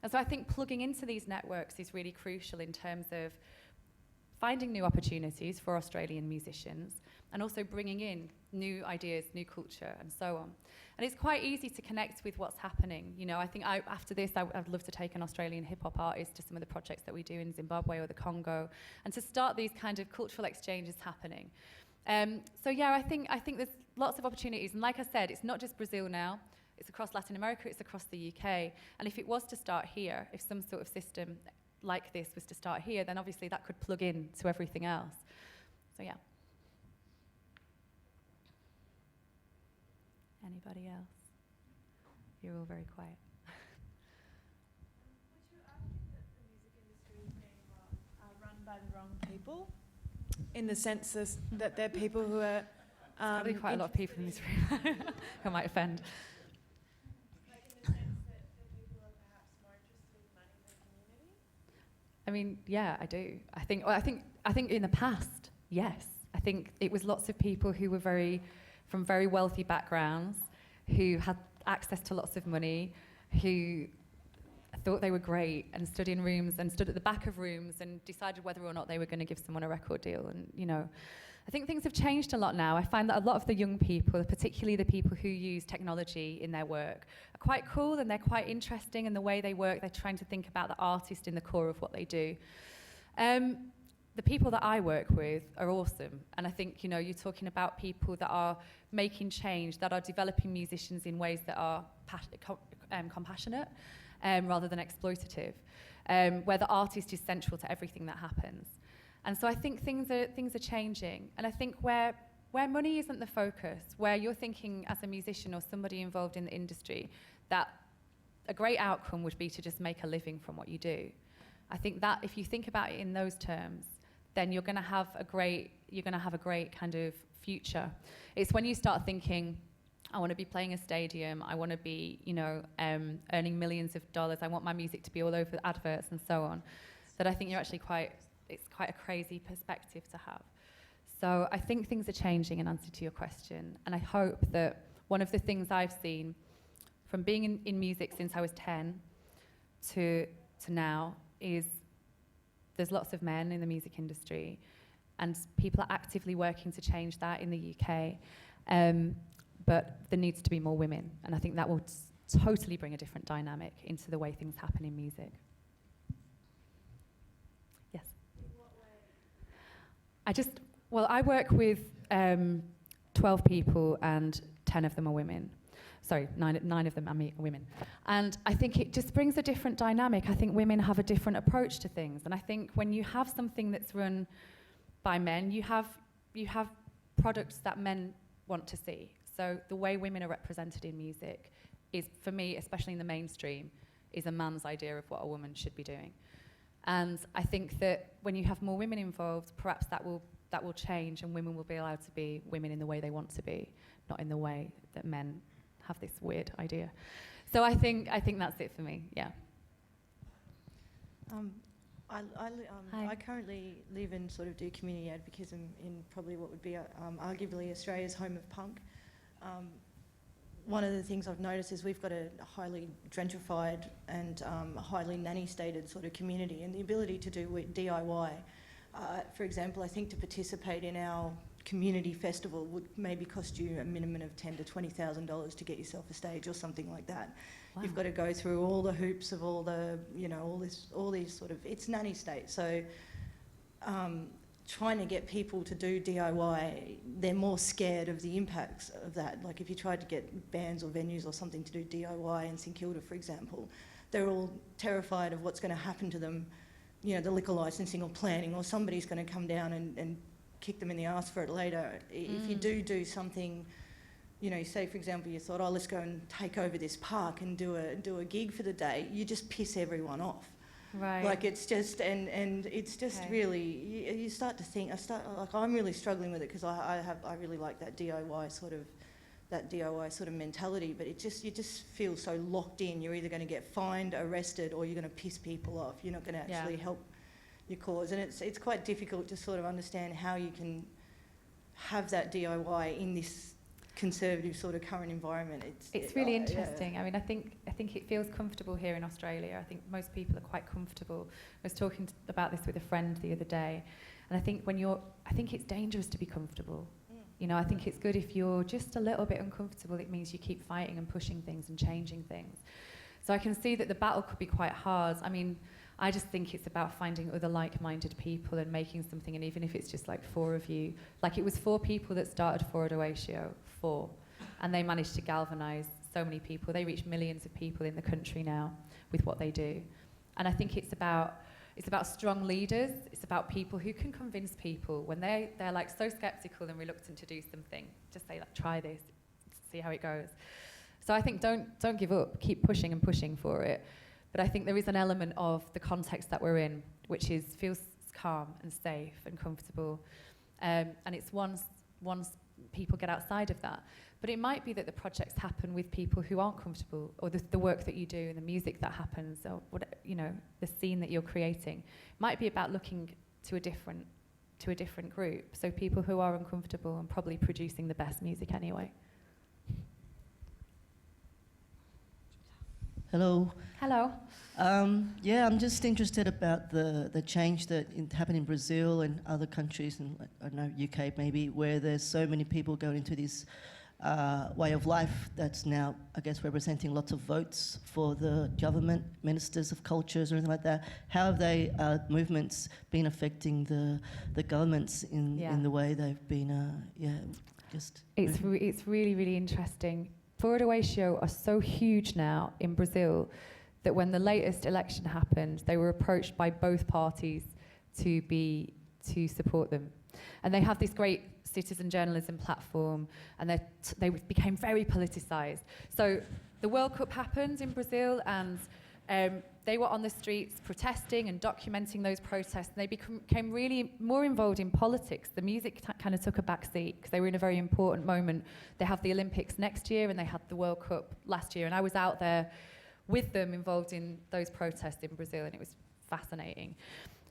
And so I think plugging into these networks is really crucial in terms of finding new opportunities for Australian musicians and also bringing in new ideas, new culture, and so on. And it's quite easy to connect with what's happening. You know, I think after this, I'd love to take an Australian hip-hop artist to some of the projects that we do in Zimbabwe or the Congo, and to start these kind of cultural exchanges happening. So yeah, I think there's lots of opportunities, and like I said, it's not just Brazil now, it's across Latin America, it's across the UK, and if it was to start here, if some sort of system like this was to start here, then obviously that could plug in to everything else. So yeah. Anybody else? You're all very quiet. Would you argue that the music industry is being run by the wrong people? In the sense that they're people who are... Probably quite a lot of people in this room who might offend. Like in the sense that the people are perhaps more interested in money than community? I mean, yeah, I do. I think in the past, yes. I think it was lots of people who were from very wealthy backgrounds, who had access to lots of money, who thought they were great and stood in rooms and stood at the back of rooms and decided whether or not they were going to give someone a record deal. And, you know, I think things have changed a lot now. I find that a lot of the young people, particularly the people who use technology in their work, are quite cool and they're quite interesting in the way they work. They're trying to think about the artist in the core of what they do. The people that I work with are awesome. And I think, you know, you're talking about people that are making change, that are developing musicians in ways that are compassionate. rather than exploitative, where the artist is central to everything that happens. And so I think things are changing. And I think where money isn't the focus, where you're thinking as a musician or somebody involved in the industry that a great outcome would be to just make a living from what you do. I think that if you think about it in those terms, then you're going to have a great kind of future. It's when you start thinking, I want to be playing a stadium, I want to be, earning millions of dollars, I want my music to be all over adverts and so on, that I think you're actually it's quite a crazy perspective to have. So I think things are changing in answer to your question, and I hope that one of the things I've seen from being in music since I was 10 to now is there's lots of men in the music industry, and people are actively working to change that in the UK. But there needs to be more women, and I think that will totally bring a different dynamic into the way things happen in music. Yes? In what way? I work with 12 people and 10 of them are women. Sorry, nine of them are women. And I think it just brings a different dynamic. I think women have a different approach to things. And I think when you have something that's run by men, you have products that men want to see. So the way women are represented in music is, for me, especially in the mainstream, is a man's idea of what a woman should be doing. And I think that when you have more women involved, perhaps that will change, and women will be allowed to be women in the way they want to be, not in the way that men have this weird idea. So I think that's it for me. Yeah. I currently live and sort of do community advocacy in probably what would be arguably Australia's home of punk. One of the things I've noticed is we've got a highly gentrified and highly nanny-stated sort of community, and the ability to do DIY. For example, I think to participate in our community festival would maybe cost you a minimum of $10,000 to $20,000 to get yourself a stage or something like that. Wow. You've got to go through all the hoops of all the, all these sort of, it's nanny state. So trying to get people to do DIY, they're more scared of the impacts of that. Like if you tried to get bands or venues or something to do DIY in St Kilda, for example, they're all terrified of what's going to happen to them, the liquor licensing or planning, or somebody's going to come down and kick them in the arse for it later. If you do something, say for example you thought, let's go and take over this park and do a gig for the day, you just piss everyone off. Right. Like it's just, and it's just really, you start to think, I'm really struggling with it because I really like that DIY sort of mentality, but you just feel so locked in. You're either going to get fined, arrested, or you're going to piss people off. You're not going to actually help your cause, and it's quite difficult to sort of understand how you can have that DIY in this conservative sort of current environment. It's really interesting. Yeah. I mean, I think it feels comfortable here in Australia. I think most people are quite comfortable. I was talking about this with a friend the other day, and I think I think it's dangerous to be comfortable. I think it's good if you're just a little bit uncomfortable. It means you keep fighting and pushing things and changing things. So I can see that the battle could be quite hard. I mean, I just think it's about finding other like-minded people and making something, and even if it's just like 4 of you, like it was 4 people that started Forward Oatio, 4, and they managed to galvanise so many people. They reach millions of people in the country now with what they do. And I think it's about strong leaders. It's about people who can convince people when they're like so sceptical and reluctant to do something. Just say, like, try this, see how it goes. So I think don't give up. Keep pushing and pushing for it. But I think there is an element of the context that we're in, which feels calm and safe and comfortable. And it's once people get outside of that. But it might be that the projects happen with people who aren't comfortable, or the work that you do and the music that happens, or the scene that you're creating. It might be about looking to a different group. So people who are uncomfortable and probably producing the best music anyway. Hello. Hello. I'm just interested about the change that happened in Brazil and other countries, and I don't know, UK maybe, where there's so many people going into this way of life that's now, I guess, representing lots of votes for the government, ministers of cultures or anything like that. How have they movements been affecting the governments in the way they've been, It's really, really interesting. Forward Oatio are so huge now in Brazil that when the latest election happened, they were approached by both parties to support them. And they have this great citizen journalism platform, and they became very politicized. So the World Cup happened in Brazil, and they were on the streets protesting and documenting those protests, and they became really more involved in politics. The music kind of took a back seat because they were in a very important moment. They have the Olympics next year, and they had the World Cup last year, and I was out there with them involved in those protests in Brazil, and it was fascinating.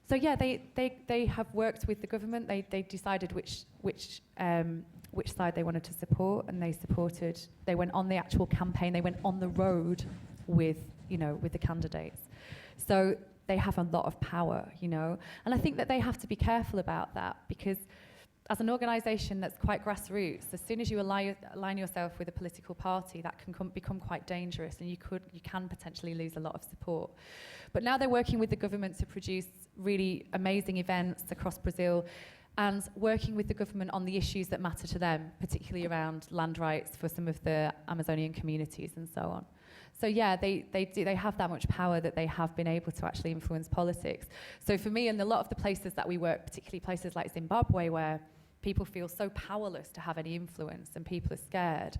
So yeah, they have worked with the government. They decided which side they wanted to support, and they went on the actual campaign. They went on the road with the candidates. So they have a lot of power, and I think that they have to be careful about that, because as an organisation that's quite grassroots, as soon as you align yourself with a political party, that can become quite dangerous, and you can potentially lose a lot of support. But now they're working with the government to produce really amazing events across Brazil, and working with the government on the issues that matter to them, particularly around land rights for some of the Amazonian communities and so on. So yeah, they have that much power that they have been able to actually influence politics. So for me, and a lot of the places that we work, particularly places like Zimbabwe, where people feel so powerless to have any influence and people are scared,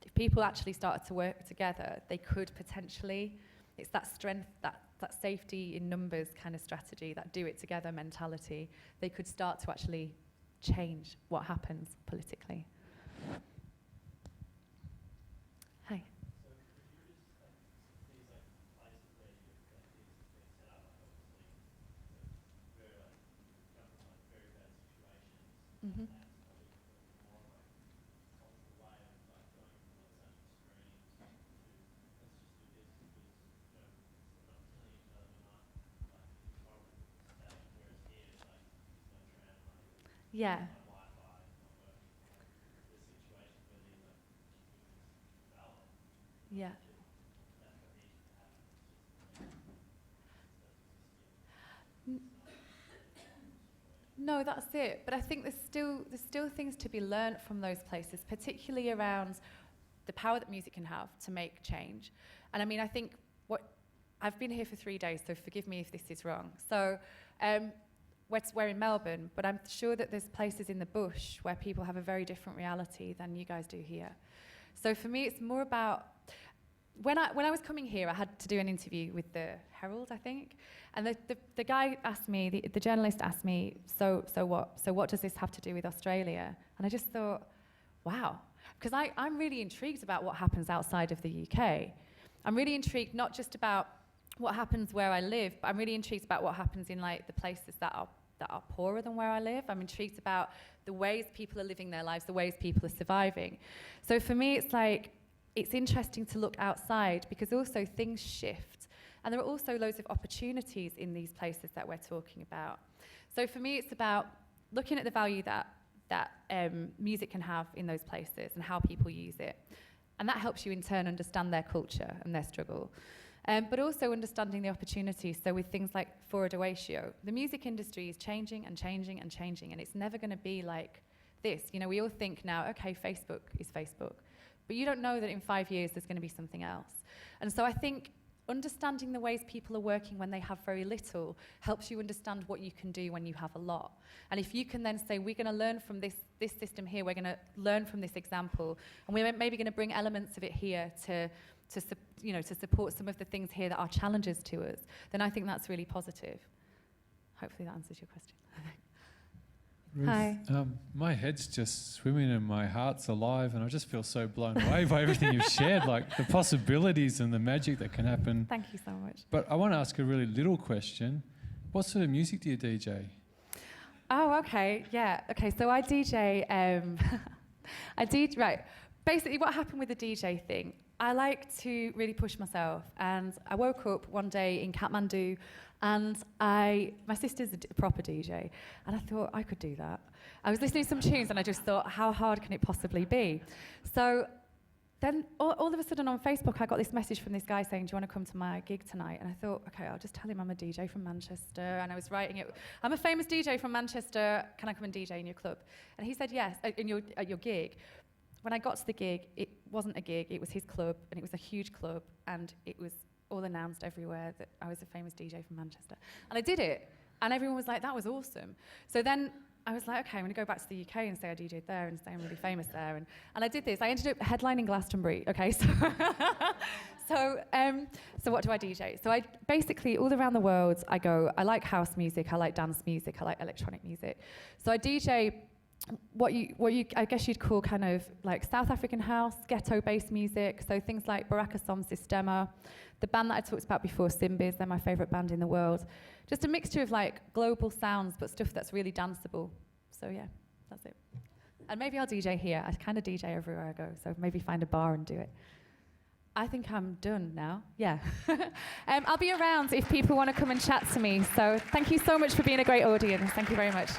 if people actually started to work together, they could potentially, it's that strength, that safety in numbers kind of strategy, that do it together mentality, they could start to actually change what happens politically. Hi. Mm-hmm. Yeah. Yeah. No, that's it. But I think there's still things to be learnt from those places, particularly around the power that music can have to make change. And I mean, I think I've been here for 3 days, so forgive me if this is wrong. So we're in Melbourne, but I'm sure that there's places in the bush where people have a very different reality than you guys do here. So for me, it's more about, when I was coming here, I had to do an interview with the Herald, I think, and the guy asked me, the journalist asked me, so what does this have to do with Australia? And I just thought, wow, because I'm really intrigued about what happens outside of the UK. I'm really intrigued not just about what happens where I live, but I'm really intrigued about what happens in like the places that are poorer than where I live. I'm intrigued about the ways people are living their lives, the ways people are surviving. So for me, it's like, it's interesting to look outside, because also things shift. And there are also loads of opportunities in these places that we're talking about. So for me, it's about looking at the value that music can have in those places and how people use it. And that helps you in turn understand their culture and their struggle. But also understanding the opportunities. So with things like Fora de Oitio, the music industry is changing and changing and changing, and it's never going to be like this. We all think now, okay, Facebook is Facebook. But you don't know that in 5 years there's going to be something else. And so I think understanding the ways people are working when they have very little helps you understand what you can do when you have a lot. And if you can then say, we're going to learn from this system here, we're going to learn from this example, and we're maybe going to bring elements of it here to support some of the things here that are challenges to us, then I think that's really positive. Hopefully that answers your question. Ruth, Hi. My head's just swimming and my heart's alive, and I just feel so blown away by everything you've shared, like the possibilities and the magic that can happen. Thank you so much. But I want to ask a really little question. What sort of music do you DJ? Oh, okay, yeah. Okay, so I DJ, right. Basically what happened with the DJ thing, I like to really push myself, and I woke up one day in Kathmandu, and my sister's a proper DJ, and I thought I could do that. I was listening to some tunes, and I just thought, how hard can it possibly be? So then all of a sudden on Facebook, I got this message from this guy saying, do you want to come to my gig tonight? And I thought, okay, I'll just tell him I'm a DJ from Manchester, and I was writing it. I'm a famous DJ from Manchester, can I come and DJ in your club? And he said yes, at your gig. When I got to the gig, it wasn't a gig, it was his club, and it was a huge club, and it was all announced everywhere that I was a famous DJ from Manchester. And I did it, and everyone was like, that was awesome. So then I was like, okay, I'm going to go back to the UK and say I DJ'd there and say I'm really famous there. And I did this. I ended up headlining Glastonbury, okay? So, so what do I DJ? So I basically, all around the world, I go, I like house music, I like dance music, I like electronic music. So I DJ what you I guess you'd call kind of like South African house, ghetto-based music, so things like Baraka Som Sistema, the band that I talked about before, Simbiz, they're my favourite band in the world. Just a mixture of like global sounds, but stuff that's really danceable. So yeah, that's it. And maybe I'll DJ here. I kind of DJ everywhere I go, so maybe find a bar and do it. I think I'm done now. Yeah. I'll be around if people want to come and chat to me. So thank you so much for being a great audience. Thank you very much.